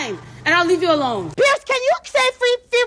time, and I'll leave you alone. Pierce, can you say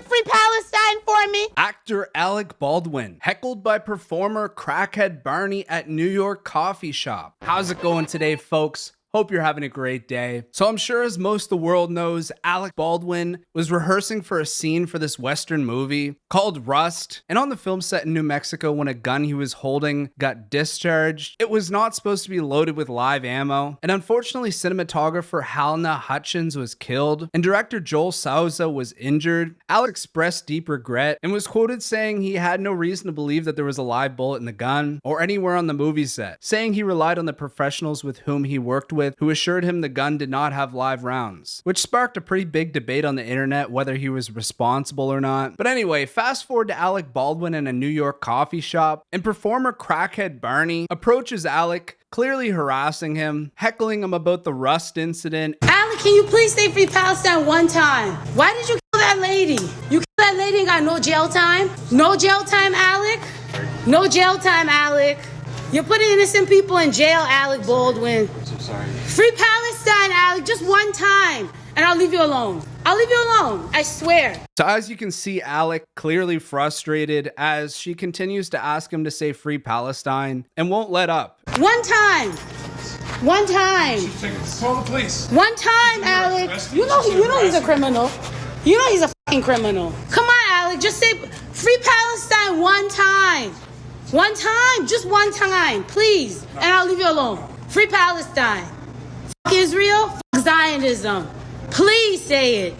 free Palestine for me? Actor Alec Baldwin, heckled by performer Crackhead Barney at New York coffee shop. How's it going today, folks? Hope you're having a great day. So I'm sure as most of the world knows, Alec Baldwin was rehearsing for a scene for this Western movie called Rust. And on the film set in New Mexico, when a gun he was holding got discharged, it was not supposed to be loaded with live ammo. And unfortunately, cinematographer Halna Hutchins was killed and director Joel Souza was injured. Alec expressed deep regret and was quoted saying he had no reason to believe that there was a live bullet in the gun or anywhere on the movie set, saying he relied on the professionals with whom he worked with, who assured him the gun did not have live rounds, which sparked a pretty big debate on the internet whether he was responsible or not. But anyway, fast forward to Alec Baldwin in a New York coffee shop, and performer Crackhead Barney approaches Alec, clearly harassing him, heckling him about the Rust incident. Alec, can you please say free Palestine one time? Why did you kill that lady? You killed that lady and got no jail time? No jail time, Alec? No jail time, Alec. You're putting innocent people in jail, Alec Baldwin. I'm so sorry. Free Palestine, Alec, just one time, and I'll leave you alone. I'll leave you alone, I swear. So as you can see, Alec clearly frustrated as she continues to ask him to say free Palestine and won't let up. One time. One time. Call the police. One time, Alec. You know he's a criminal. You know he's a fucking criminal. Come on, Alec, just say free Palestine one time. One time, just one time, please. And I'll leave you alone. Free Palestine. Fuck Israel, fuck Zionism. Please say it.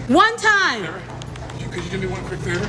One time. Could you do me one quick favor?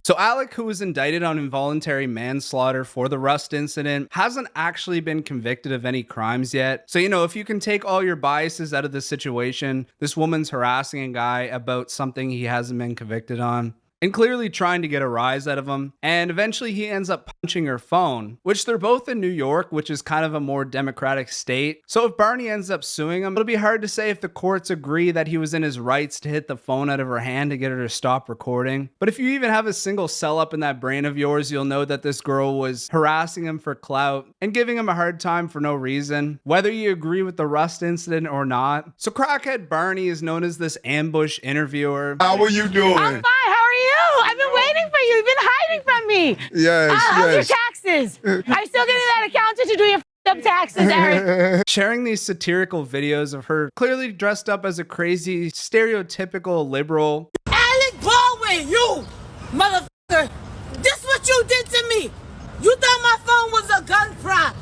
So Alec, who was indicted on involuntary manslaughter for the Rust incident, hasn't actually been convicted of any crimes yet. So, you know, if you can take all your biases out of the situation, this woman's harassing a guy about something he hasn't been convicted on, and clearly trying to get a rise out of him. And eventually he ends up punching her phone, which they're both in New York, which is kind of a more democratic state. So if Barney ends up suing him, it'll be hard to say if the courts agree that he was in his rights to hit the phone out of her hand to get her to stop recording. But if you even have a single cell up in that brain of yours, you'll know that this girl was harassing him for clout and giving him a hard time for no reason, whether you agree with the Rust incident or not. So Crackhead Barney is known as this ambush interviewer. How are you doing? I'm fine, how are you? I've been waiting for you. You've been hiding from me. Yes, How's your yes. taxes? Are you still getting that accountant to do your up taxes, Eric? Sharing these satirical videos of her clearly dressed up as a crazy, stereotypical liberal. Alec Baldwin, you motherfucker. This what you did to me. You thought my phone was a gun prop.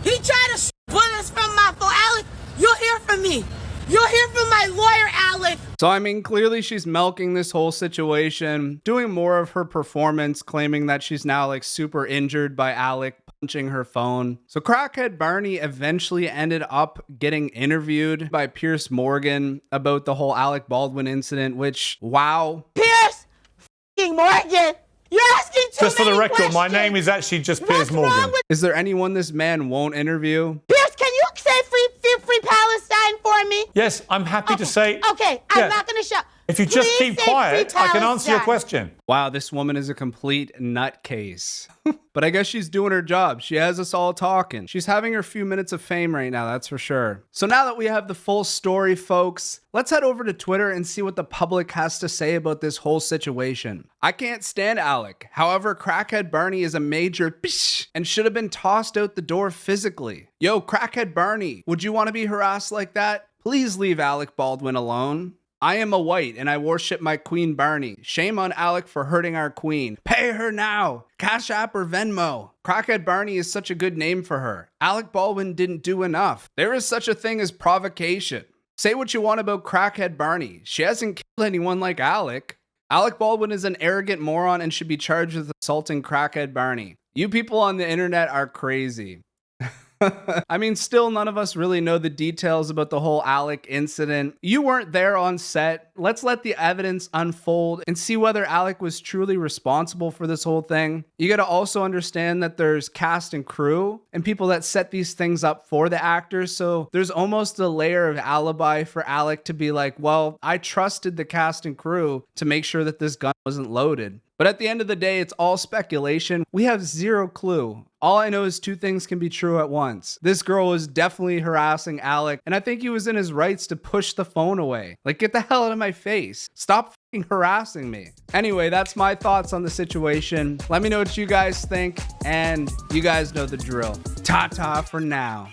He tried to shoot bullets from my phone. Alec, you'll hear from me. You'll hear from my lawyer, Alec. So, I mean, clearly she's milking this whole situation, doing more of her performance, claiming that she's now like super injured by Alec punching her phone. So Crackhead Barney eventually ended up getting interviewed by Piers Morgan about the whole Alec Baldwin incident, which, wow. Piers f***ing Morgan. You're asking too Just for many the record, questions. my name is actually just Piers What's wrong Morgan. with Is there anyone this man won't interview? Piers, can you say free Palestine for me? Yes, I'm happy to say. Okay, Yeah. I'm not going to shout. If you just Please keep say quiet, free I can answer your Palestine. question. Wow, this woman is a complete nutcase. But I guess she's doing her job. She has us all talking. She's having her few minutes of fame right now, that's for sure. So now that we have the full story, folks, let's head over to Twitter and see what the public has to say about this whole situation. I can't stand Alec. However, Crackhead Barney is a major bish and should have been tossed out the door physically. Yo, Crackhead Barney, would you want to be harassed like that? Please leave Alec Baldwin alone. I am a white and I worship my queen Barney. Shame on Alec for hurting our queen. Pay her now. Cash App or Venmo. Crackhead Barney is such a good name for her. Alec Baldwin didn't do enough. There is such a thing as provocation. Say what you want about Crackhead Barney. She hasn't killed anyone like Alec. Alec Baldwin is an arrogant moron and should be charged with assaulting Crackhead Barney. You people on the internet are crazy. I mean, still none of us really know the details about the whole Alec incident. You weren't there on set. Let's let the evidence unfold and see whether Alec was truly responsible for this whole thing. You gotta also understand that there's cast and crew and people that set these things up for the actors. So there's almost a layer of alibi for Alec to be like, well, I trusted the cast and crew to make sure that this gun wasn't loaded. But at the end of the day, it's all speculation. We have zero clue All I know is two things can be true at once. This girl was definitely harassing Alec, and I think he was in his rights to push the phone away. Like, get the hell out of my face. Stop fucking harassing me. Anyway, that's my thoughts on the situation. Let me know what you guys think, and you guys know the drill. Ta-ta for now.